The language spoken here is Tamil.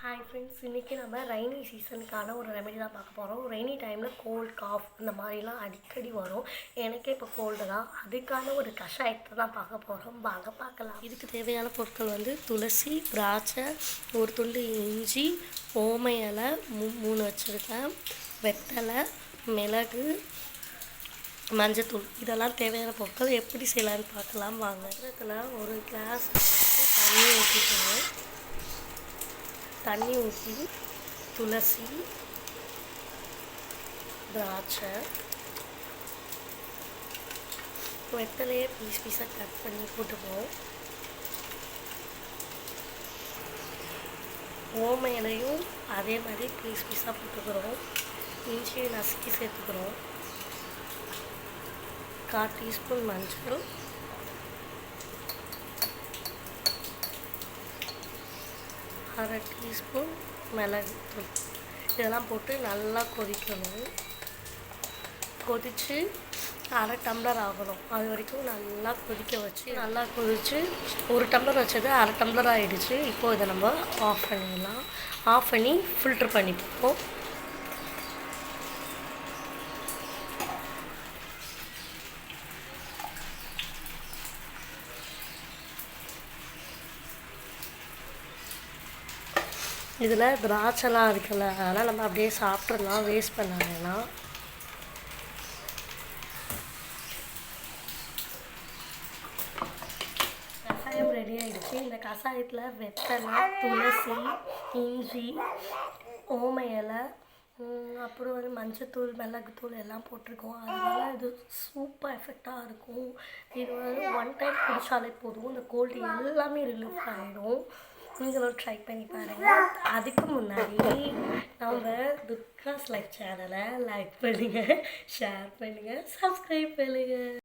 ஹாய் ஃப்ரெண்ட்ஸ், இன்றைக்கி நம்ம ரெய்னி சீசனுக்கான ஒரு ரெமெடி தான் பார்க்க போகிறோம். ரெய்னி டைமில் கோல்ட் காஃப் இந்த மாதிரிலாம் அடிக்கடி வரும். எனக்கே இப்போ கோல்டு தான். அதுக்கான ஒரு கஷாயத்தை தான் பார்க்க போகிறோம். வாங்க பார்க்கலாம். இதுக்கு தேவையான பொருட்கள் வந்து துளசி, திராட்சை, ஒரு துண்டு இஞ்சி, ஓம இலை 3 வச்சுருக்கேன், வெத்தலை, மிளகு, மஞ்சத்தூள். இதெல்லாம் தேவையான பொருட்கள். எப்படி செய்யலான்னு பார்க்கலாம் வாங்க. இதில் ஒரு கிளாஸ் தண்ணி ஊற்றிக்கணும். தண்ணி ஊற்றி துளசி, திராட்சை, வெத்தலையே பீஸாக கட் பண்ணி போட்டுக்குவோம். ஓம இலையும் அதே மாதிரி பீஸாக போட்டுக்கிறோம். இஞ்சியை நசுக்கி சேர்த்துக்கிறோம். 1/4 டீஸ்பூன் மஞ்சள், அரை டீஸ்பூன் மிளகுத்தூள். இதெல்லாம் போட்டு நல்லா கொதிக்கணும். கொதித்து அரை டம்ளர் ஆகணும். அது வரைக்கும் நல்லா கொதிக்க வச்சு நல்லா கொதித்து 1 டம்ளர் வச்சது அரை டம்ளர் ஆகிடுச்சு. இப்போது இதை நம்ம ஆஃப் பண்ணிடலாம். ஆஃப் பண்ணி ஃபில்ட்ரு பண்ணிப்போம். இதில் திராட்சைலாம் இருக்குல்ல, அதெல்லாம் நம்ம அப்படியே சாப்பிட்றலாம், வேஸ்ட் பண்ண வேணாம். கஷாயம் ரெடி ஆகிடுச்சு. இந்த கஷாயத்தில் வெத்தலை, துளசி, இஞ்சி, ஓம இலை, அப்புறம் வந்து மஞ்சத்தூள், மிளகுத்தூள் எல்லாம் போட்டிருக்கோம். அதனால இது சூப்பர் எஃபெக்டாக இருக்கும். இது வந்து 1 டைம் குடித்தாலே போதும். இந்த கோல்டு எல்லாமே ரிலீஃப் ஆகிடும். நீங்களும் ட்ரை பண்ணி பாருங்கள். அதுக்கு முன்னாடி நம்ம துர்காஸ் லைஃப் சேனலை லைக் பண்ணுங்கள், ஷேர் பண்ணுங்கள், சப்ஸ்கிரைப் பண்ணுங்கள்.